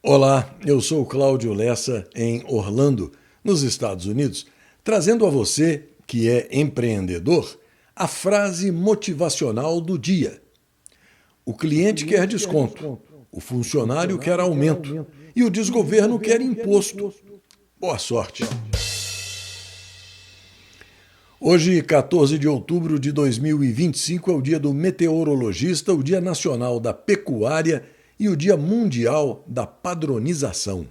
Olá, eu sou Cláudio Lessa em Orlando, nos Estados Unidos, trazendo a você, que é empreendedor, a frase motivacional do dia. O cliente quer desconto, o funcionário quer aumento e o desgoverno quer imposto. Boa sorte! Hoje, 14 de outubro de 2025, é o dia do meteorologista, o Dia Nacional da Pecuária e o Dia Mundial da Padronização.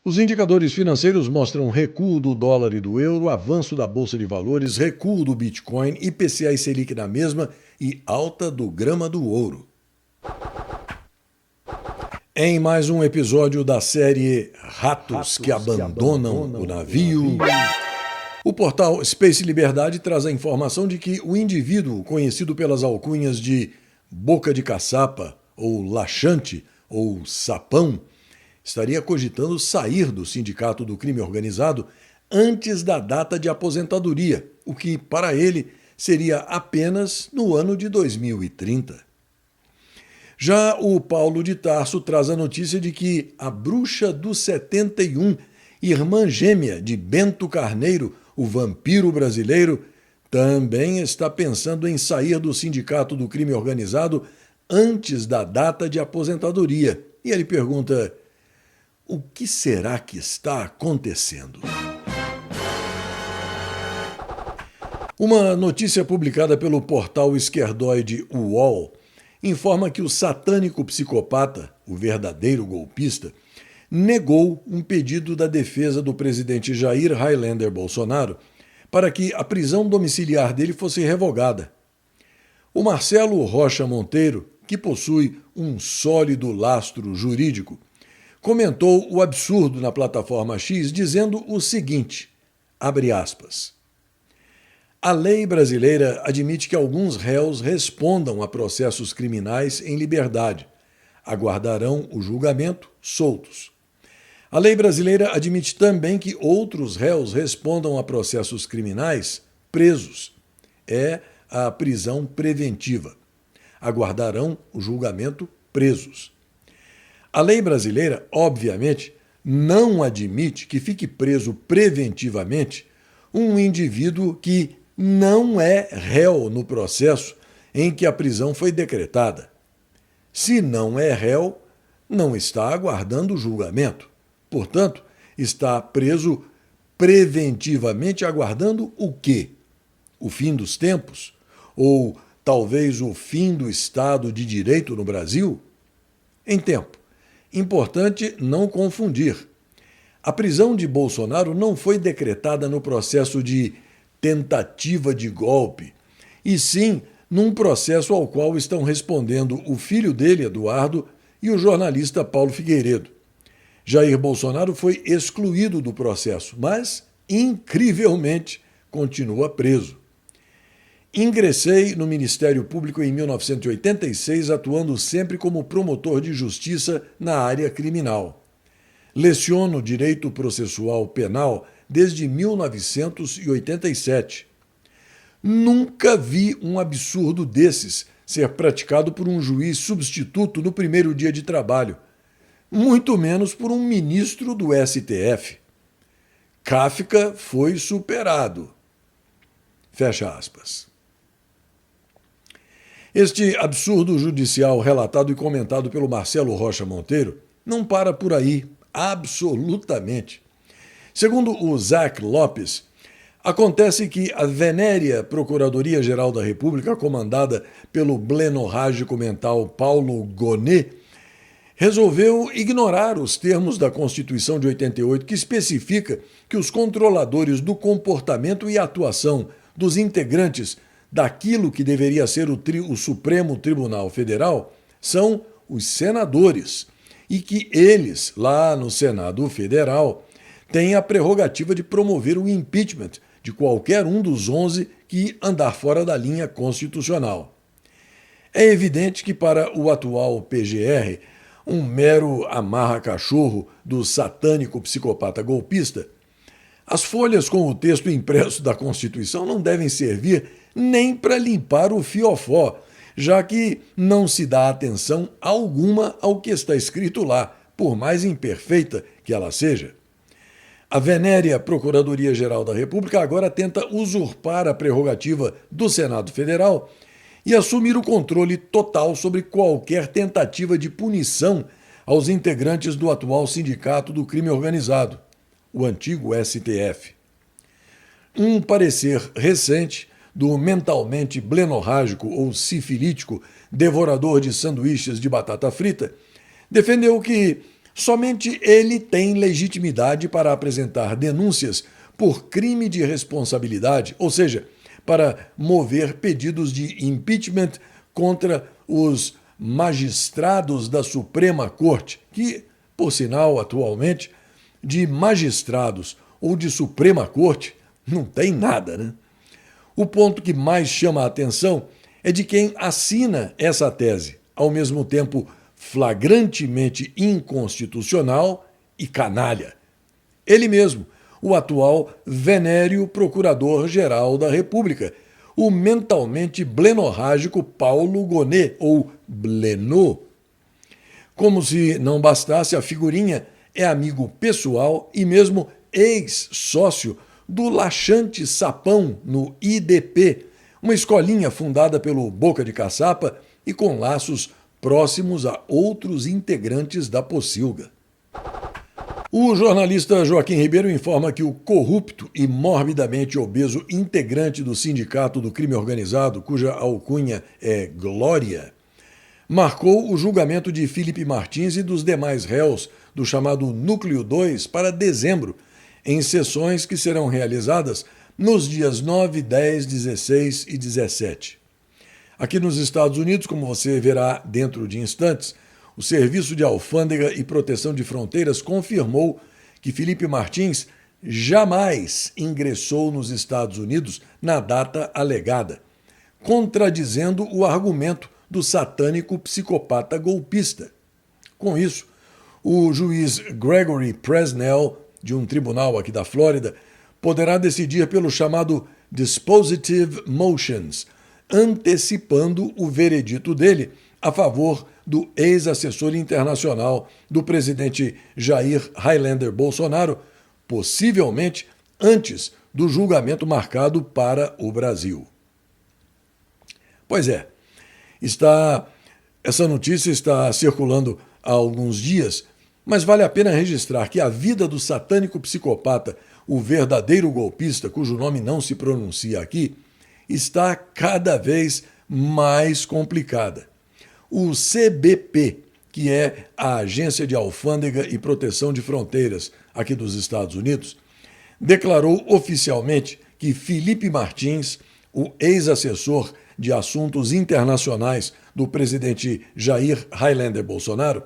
Os indicadores financeiros mostram recuo do dólar e do euro, avanço da Bolsa de Valores, recuo do Bitcoin, IPCA e Selic na mesma e alta do grama do ouro. Em mais um episódio da série Ratos que abandonam o navio, o portal Space Liberdade traz a informação de que o indivíduo conhecido pelas alcunhas de Boca de Caçapa, ou Laxante, ou Sapão, estaria cogitando sair do Sindicato do Crime Organizado antes da data de aposentadoria, o que, para ele, seria apenas no ano de 2030. Já o Paulo de Tarso traz a notícia de que a bruxa do 71, irmã gêmea de Bento Carneiro, o vampiro brasileiro, também está pensando em sair do Sindicato do Crime Organizado antes da data de aposentadoria. E ele pergunta: o que será que está acontecendo? Uma notícia publicada pelo portal esquerdoide UOL informa que o satânico psicopata, o verdadeiro golpista, negou um pedido da defesa do presidente Jair Highlander Bolsonaro para que a prisão domiciliar dele fosse revogada. O Marcelo Rocha Monteiro, que possui um sólido lastro jurídico, comentou o absurdo na plataforma X dizendo o seguinte, abre aspas, a lei brasileira admite que alguns réus respondam a processos criminais em liberdade. Aguardarão o julgamento soltos. A lei brasileira admite também que outros réus respondam a processos criminais presos. É a prisão preventiva. Aguardarão o julgamento presos. A lei brasileira, obviamente, não admite que fique preso preventivamente um indivíduo que não é réu no processo em que a prisão foi decretada. Se não é réu, não está aguardando julgamento. Portanto, está preso preventivamente aguardando o quê? O fim dos tempos? Ou talvez o fim do Estado de Direito no Brasil? Em tempo. Importante não confundir. A prisão de Bolsonaro não foi decretada no processo de tentativa de golpe, e sim num processo ao qual estão respondendo o filho dele, Eduardo, e o jornalista Paulo Figueiredo. Jair Bolsonaro foi excluído do processo, mas, incrivelmente, continua preso. Ingressei no Ministério Público em 1986, atuando sempre como promotor de justiça na área criminal. Leciono Direito Processual Penal desde 1987. Nunca vi um absurdo desses ser praticado por um juiz substituto no primeiro dia de trabalho, muito menos por um ministro do STF. Kafka foi superado. Fecha aspas. Este absurdo judicial relatado e comentado pelo Marcelo Rocha Monteiro não para por aí, absolutamente. Segundo o Zac Lopes, acontece que a venérea Procuradoria-Geral da República, comandada pelo blenorrágico mental Paulo Gonet, resolveu ignorar os termos da Constituição de 88, que especifica que os controladores do comportamento e atuação dos integrantes daquilo que deveria ser o Supremo Tribunal Federal são os senadores, e que eles, lá no Senado Federal, têm a prerrogativa de promover o impeachment de qualquer um dos 11 que andar fora da linha constitucional. É evidente que para o atual PGR, um mero amarra-cachorro do satânico psicopata golpista, as folhas com o texto impresso da Constituição não devem servir nem para limpar o fiofó, já que não se dá atenção alguma ao que está escrito lá, por mais imperfeita que ela seja. A venérea Procuradoria-Geral da República agora tenta usurpar a prerrogativa do Senado Federal e assumir o controle total sobre qualquer tentativa de punição aos integrantes do atual Sindicato do Crime Organizado, o antigo STF. Um parecer recente do mentalmente blenorrágico ou sifilítico devorador de sanduíches de batata frita defendeu que somente ele tem legitimidade para apresentar denúncias por crime de responsabilidade, ou seja, para mover pedidos de impeachment contra os magistrados da Suprema Corte, que, por sinal, atualmente, de magistrados ou de Suprema Corte não tem nada, né? O ponto que mais chama a atenção é de quem assina essa tese, ao mesmo tempo flagrantemente inconstitucional e canalha. Ele mesmo, o atual venéreo Procurador-Geral da República, o mentalmente blenorrágico Paulo Gonet, ou Blenô. Como se não bastasse, a figurinha é amigo pessoal e mesmo ex-sócio do laxante Sapão no IDP, uma escolinha fundada pelo Boca de Caçapa e com laços próximos a outros integrantes da Pocilga. O jornalista Joaquim Ribeiro informa que o corrupto e morbidamente obeso integrante do Sindicato do Crime Organizado, cuja alcunha é Glória, marcou o julgamento de Felipe Martins e dos demais réus do chamado Núcleo 2 para dezembro, em sessões que serão realizadas nos dias 9, 10, 16 e 17. Aqui nos Estados Unidos, como você verá dentro de instantes, o Serviço de Alfândega e Proteção de Fronteiras confirmou que Felipe Martins jamais ingressou nos Estados Unidos na data alegada, contradizendo o argumento do satânico psicopata golpista. Com isso, o juiz Gregory Presnell, de um tribunal aqui da Flórida, poderá decidir pelo chamado Dispositive Motions, antecipando o veredito dele a favor do ex-assessor internacional do presidente Jair Highlander Bolsonaro, possivelmente antes do julgamento marcado para o Brasil. Pois é, essa notícia está circulando há alguns dias, mas vale a pena registrar que a vida do satânico psicopata, o verdadeiro golpista, cujo nome não se pronuncia aqui, está cada vez mais complicada. O CBP, que é a Agência de Alfândega e Proteção de Fronteiras aqui dos Estados Unidos, declarou oficialmente que Felipe Martins, o ex-assessor de assuntos internacionais do presidente Jair Highlander Bolsonaro,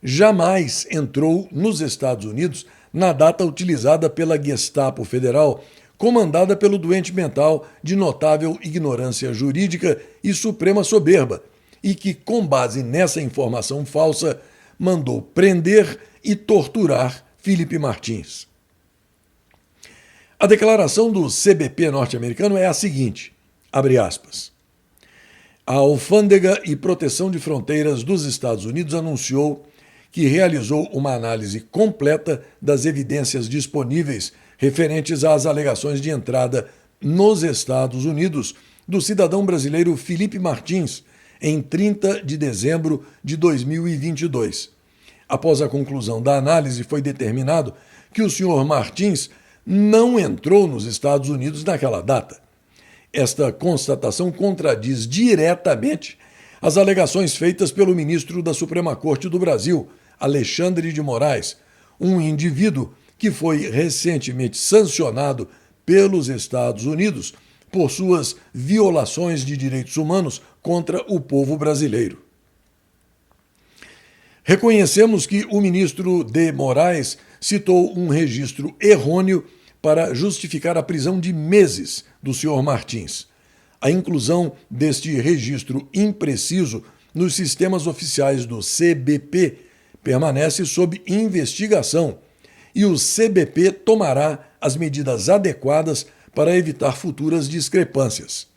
jamais entrou nos Estados Unidos na data utilizada pela Gestapo Federal, comandada pelo doente mental de notável ignorância jurídica e suprema soberba, e que, com base nessa informação falsa, mandou prender e torturar Felipe Martins. A declaração do CBP norte-americano é a seguinte, abre aspas, a Alfândega e Proteção de Fronteiras dos Estados Unidos anunciou que realizou uma análise completa das evidências disponíveis referentes às alegações de entrada nos Estados Unidos do cidadão brasileiro Felipe Martins, em 30 de dezembro de 2022. Após a conclusão da análise, foi determinado que o senhor Martins não entrou nos Estados Unidos naquela data. Esta constatação contradiz diretamente as alegações feitas pelo ministro da Suprema Corte do Brasil, Alexandre de Moraes, um indivíduo que foi recentemente sancionado pelos Estados Unidos por suas violações de direitos humanos contra o povo brasileiro. Reconhecemos que o ministro de Moraes citou um registro errôneo para justificar a prisão de meses do senhor Martins. A inclusão deste registro impreciso nos sistemas oficiais do CBP permanece sob investigação e o CBP tomará as medidas adequadas para evitar futuras discrepâncias.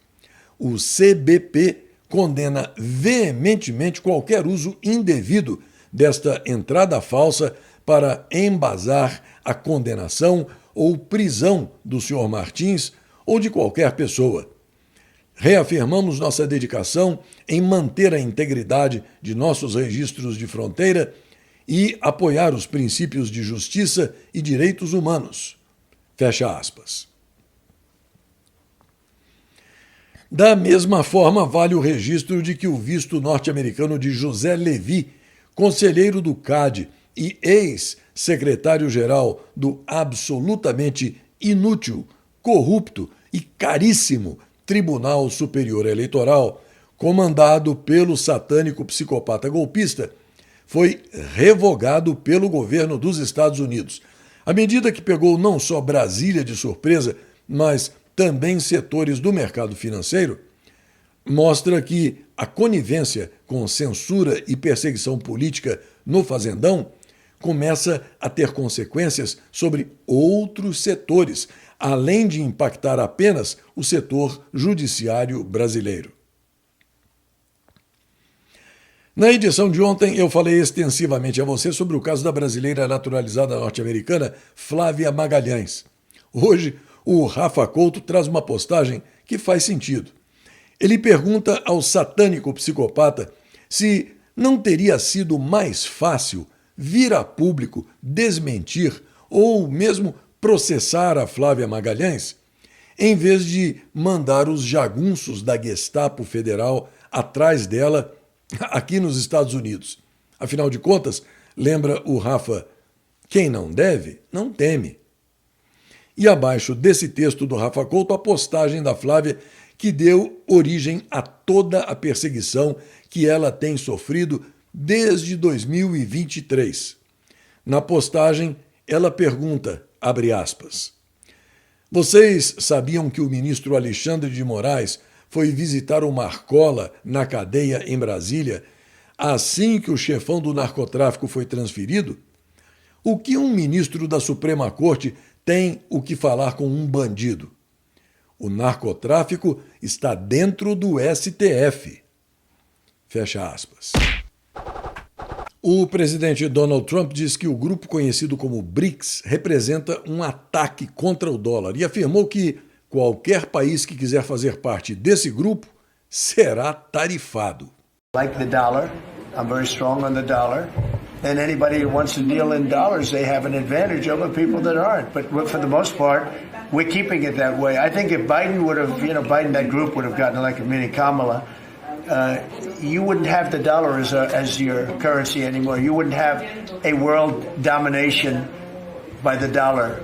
O CBP condena veementemente qualquer uso indevido desta entrada falsa para embasar a condenação ou prisão do senhor Martins ou de qualquer pessoa. Reafirmamos nossa dedicação em manter a integridade de nossos registros de fronteira e apoiar os princípios de justiça e direitos humanos. Fecha aspas. Da mesma forma, vale o registro de que o visto norte-americano de José Levi, conselheiro do CAD e ex-secretário-geral do absolutamente inútil, corrupto e caríssimo Tribunal Superior Eleitoral, comandado pelo satânico psicopata golpista, foi revogado pelo governo dos Estados Unidos. A medida que pegou não só Brasília de surpresa, mas também setores do mercado financeiro, mostra que a conivência com censura e perseguição política no Fazendão começa a ter consequências sobre outros setores, além de impactar apenas o setor judiciário brasileiro. Na edição de ontem, eu falei extensivamente a você sobre o caso da brasileira naturalizada norte-americana Flávia Magalhães. Hoje, o Rafa Couto traz uma postagem que faz sentido. Ele pergunta ao satânico psicopata se não teria sido mais fácil vir a público desmentir ou mesmo processar a Flávia Magalhães, em vez de mandar os jagunços da Gestapo Federal atrás dela aqui nos Estados Unidos. Afinal de contas, lembra o Rafa, quem não deve, não teme. E abaixo desse texto do Rafa Couto, a postagem da Flávia, que deu origem a toda a perseguição que ela tem sofrido desde 2023. Na postagem, ela pergunta, abre aspas, vocês sabiam que o ministro Alexandre de Moraes foi visitar o Marcola na cadeia em Brasília assim que o chefão do narcotráfico foi transferido? O que um ministro da Suprema Corte tem o que falar com um bandido? O narcotráfico está dentro do STF. Fecha aspas. O presidente Donald Trump diz que o grupo conhecido como BRICS representa um ataque contra o dólar e afirmou que qualquer país que quiser fazer parte desse grupo será tarifado. Like the dollar, I'm very strong on the dollar. And anybody who wants to deal in dollars, they have an advantage over people that aren't. But for the most part, we're keeping it that way. I think if Biden would have, Biden, that group would have gotten elected, meaning Kamala, you wouldn't have the dollar as your currency anymore. You wouldn't have a world domination by the dollar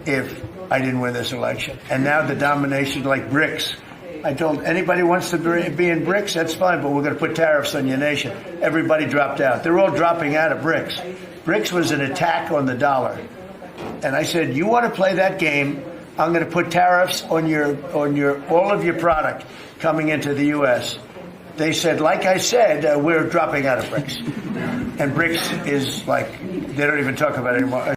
if I didn't win this election. And now the domination, like BRICS. I told anybody who wants to be in BRICS, that's fine, but we're going to put tariffs on your nation. Everybody dropped out. They're all dropping out of BRICS. BRICS was an attack on the dollar. And I said, you want to play that game, I'm going to put tariffs on all of your product coming into the U.S. They said, like I said, we're dropping out of BRICS. And BRICS is like, they don't even talk about it anymore.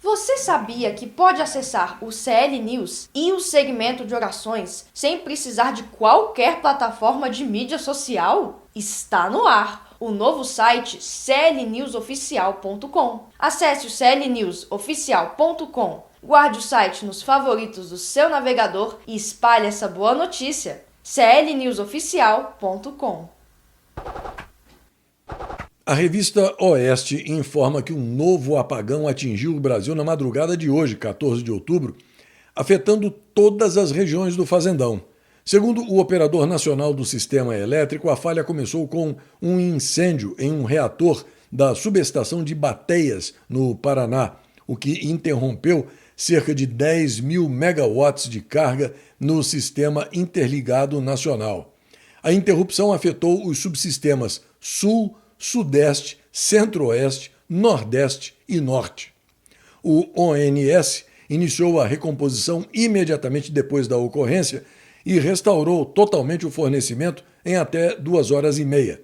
Você sabia que pode acessar o CL News e o segmento de orações sem precisar de qualquer plataforma de mídia social? Está no ar o novo site clnewsoficial.com. Acesse o clnewsoficial.com, guarde o site nos favoritos do seu navegador e espalhe essa boa notícia. clnewsoficial.com. A revista Oeste informa que um novo apagão atingiu o Brasil na madrugada de hoje, 14 de outubro, afetando todas as regiões do Fazendão. Segundo o operador nacional do sistema elétrico, a falha começou com um incêndio em um reator da subestação de Bateias, no Paraná, o que interrompeu cerca de 10 mil megawatts de carga no sistema interligado nacional. A interrupção afetou os subsistemas Sul, Sudeste, Centro-Oeste, Nordeste e Norte. O ONS iniciou a recomposição imediatamente depois da ocorrência e restaurou totalmente o fornecimento em até 2h30.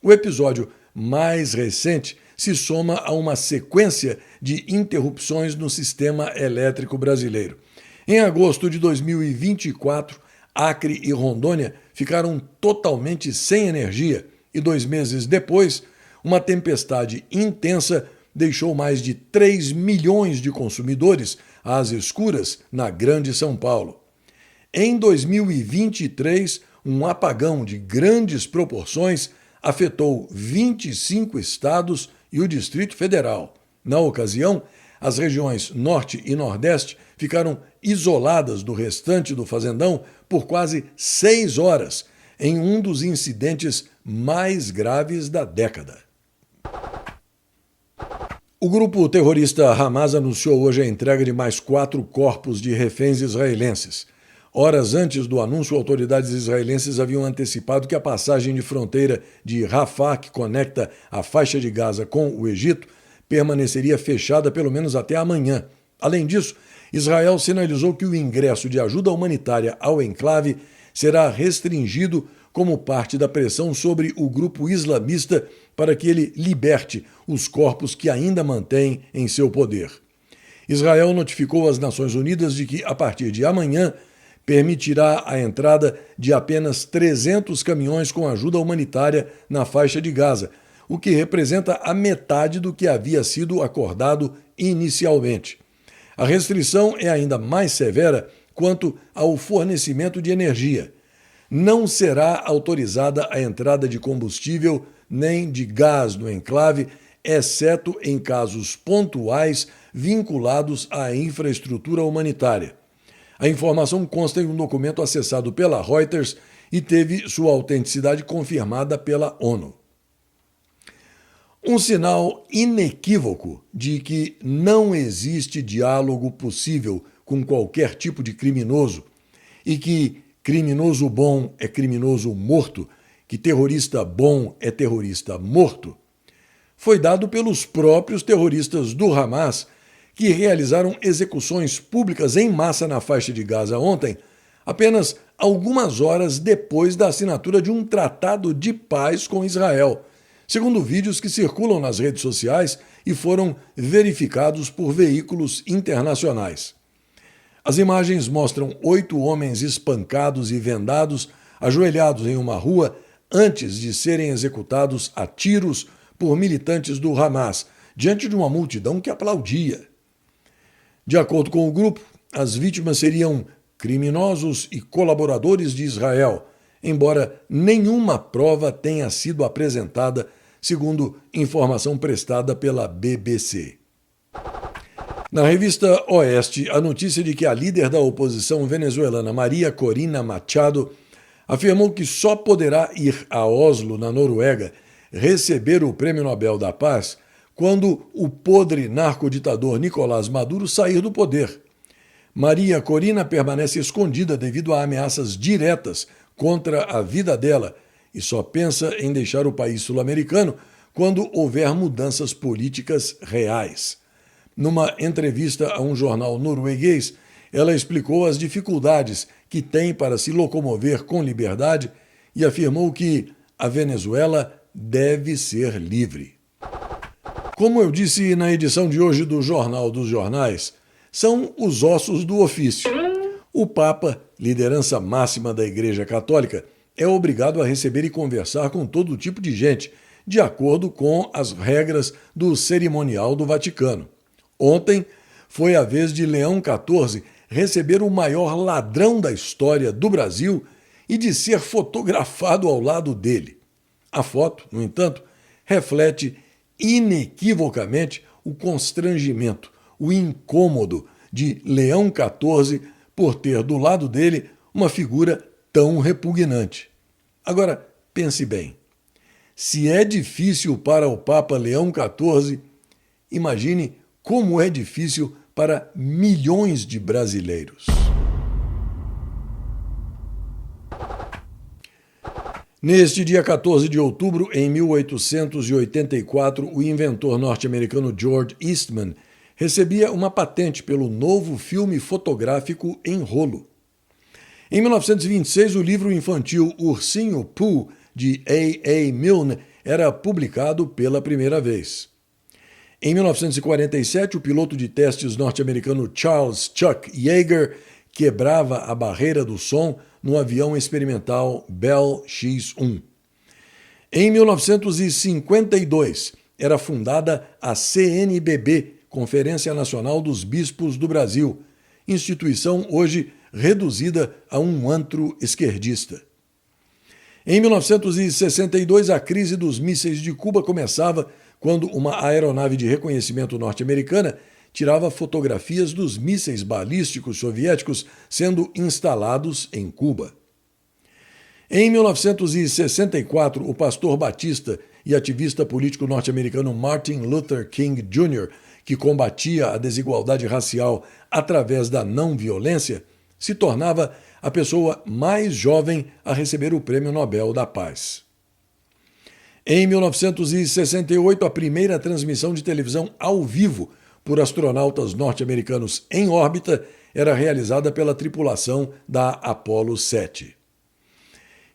O episódio mais recente se soma a uma sequência de interrupções no sistema elétrico brasileiro. Em agosto de 2024, Acre e Rondônia ficaram totalmente sem energia e 2 meses depois, uma tempestade intensa deixou mais de 3 milhões de consumidores às escuras na Grande São Paulo. Em 2023, um apagão de grandes proporções afetou 25 estados e o Distrito Federal. Na ocasião, as regiões Norte e Nordeste ficaram isoladas do restante do fazendão por quase 6 horas, em um dos incidentes mais graves da década. O grupo terrorista Hamas anunciou hoje a entrega de mais 4 corpos de reféns israelenses. Horas antes do anúncio, autoridades israelenses haviam antecipado que a passagem de fronteira de Rafah, que conecta a faixa de Gaza com o Egito, permaneceria fechada pelo menos até amanhã. Além disso, Israel sinalizou que o ingresso de ajuda humanitária ao enclave será restringido como parte da pressão sobre o grupo islamista para que ele liberte os corpos que ainda mantém em seu poder. Israel notificou às Nações Unidas de que, a partir de amanhã, permitirá a entrada de apenas 300 caminhões com ajuda humanitária na faixa de Gaza, o que representa a metade do que havia sido acordado inicialmente. A restrição é ainda mais severa quanto ao fornecimento de energia. Não será autorizada a entrada de combustível nem de gás no enclave, exceto em casos pontuais vinculados à infraestrutura humanitária. A informação consta em um documento acessado pela Reuters e teve sua autenticidade confirmada pela ONU. Um sinal inequívoco de que não existe diálogo possível com qualquer tipo de criminoso e que criminoso bom é criminoso morto, que terrorista bom é terrorista morto, foi dado pelos próprios terroristas do Hamas, que realizaram execuções públicas em massa na faixa de Gaza ontem, apenas algumas horas depois da assinatura de um tratado de paz com Israel, segundo vídeos que circulam nas redes sociais e foram verificados por veículos internacionais. As imagens mostram 8 homens espancados e vendados, ajoelhados em uma rua, antes de serem executados a tiros por militantes do Hamas, diante de uma multidão que aplaudia. De acordo com o grupo, as vítimas seriam criminosos e colaboradores de Israel, embora nenhuma prova tenha sido apresentada, segundo informação prestada pela BBC. Na revista Oeste, a notícia de que a líder da oposição venezuelana, Maria Corina Machado, afirmou que só poderá ir a Oslo, na Noruega, receber o Prêmio Nobel da Paz quando o podre narcoditador Nicolás Maduro sair do poder. Maria Corina permanece escondida devido a ameaças diretas contra a vida dela e só pensa em deixar o país sul-americano quando houver mudanças políticas reais. Numa entrevista a um jornal norueguês, ela explicou as dificuldades que tem para se locomover com liberdade e afirmou que a Venezuela deve ser livre. Como eu disse na edição de hoje do Jornal dos Jornais, são os ossos do ofício. O Papa, liderança máxima da Igreja Católica, é obrigado a receber e conversar com todo tipo de gente, de acordo com as regras do cerimonial do Vaticano. Ontem foi a vez de Leão XIV receber o maior ladrão da história do Brasil e de ser fotografado ao lado dele. A foto, no entanto, reflete inequivocamente o constrangimento, o incômodo de Leão XIV por ter do lado dele uma figura tão repugnante. Agora, pense bem. Se é difícil para o Papa Leão XIV, imagine como é difícil para milhões de brasileiros. Neste dia 14 de outubro, em 1884, o inventor norte-americano George Eastman recebia uma patente pelo novo filme fotográfico em rolo. Em 1926, o livro infantil Ursinho Pooh, de A. Milne, era publicado pela primeira vez. Em 1947, o piloto de testes norte-americano Charles Chuck Yeager quebrava a barreira do som no avião experimental Bell X-1. Em 1952, era fundada a CNBB, Conferência Nacional dos Bispos do Brasil, instituição hoje reduzida a um antro esquerdista. Em 1962, a crise dos mísseis de Cuba começava quando uma aeronave de reconhecimento norte-americana tirava fotografias dos mísseis balísticos soviéticos sendo instalados em Cuba. Em 1964, o pastor batista e ativista político norte-americano Martin Luther King Jr., que combatia a desigualdade racial através da não-violência, se tornava a pessoa mais jovem a receber o Prêmio Nobel da Paz. Em 1968, a primeira transmissão de televisão ao vivo por astronautas norte-americanos em órbita era realizada pela tripulação da Apollo 7.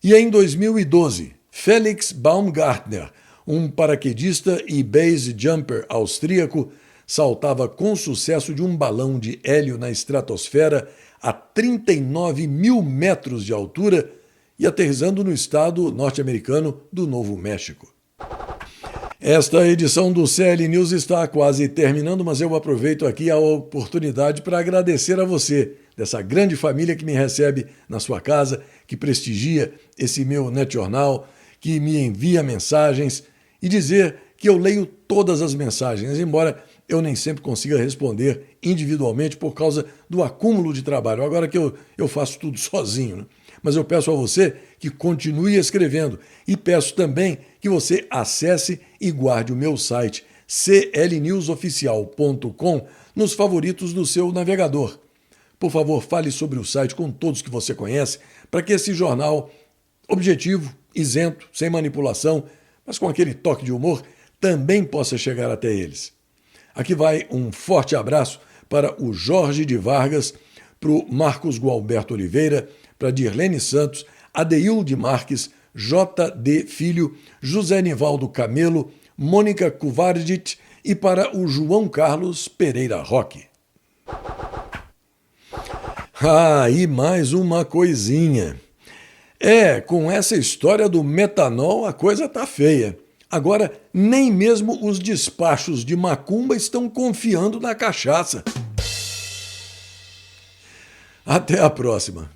E em 2012, Felix Baumgartner, um paraquedista e base jumper austríaco, saltava com sucesso de um balão de hélio na estratosfera a 39 mil metros de altura e aterrissando no estado norte-americano do Novo México. Esta edição do CL News está quase terminando, mas eu aproveito aqui a oportunidade para agradecer a você, dessa grande família que me recebe na sua casa, que prestigia esse meu netjornal, que me envia mensagens, e dizer que eu leio todas as mensagens, embora eu nem sempre consiga responder individualmente por causa do acúmulo de trabalho, agora que eu faço tudo sozinho, né? Mas eu peço a você que continue escrevendo e peço também que você acesse e guarde o meu site clnewsoficial.com nos favoritos do seu navegador. Por favor, fale sobre o site com todos que você conhece para que esse jornal objetivo, isento, sem manipulação, mas com aquele toque de humor, também possa chegar até eles. Aqui vai um forte abraço para o Jorge de Vargas, para o Marcos Gualberto Oliveira, para Dirlene Santos, Adeilde Marques, J.D. Filho, José Nivaldo Camelo, Mônica Kuvardit e para o João Carlos Pereira Roque. E mais uma coisinha. Com essa história do metanol a coisa tá feia. Agora, nem mesmo os despachos de macumba estão confiando na cachaça. Até a próxima.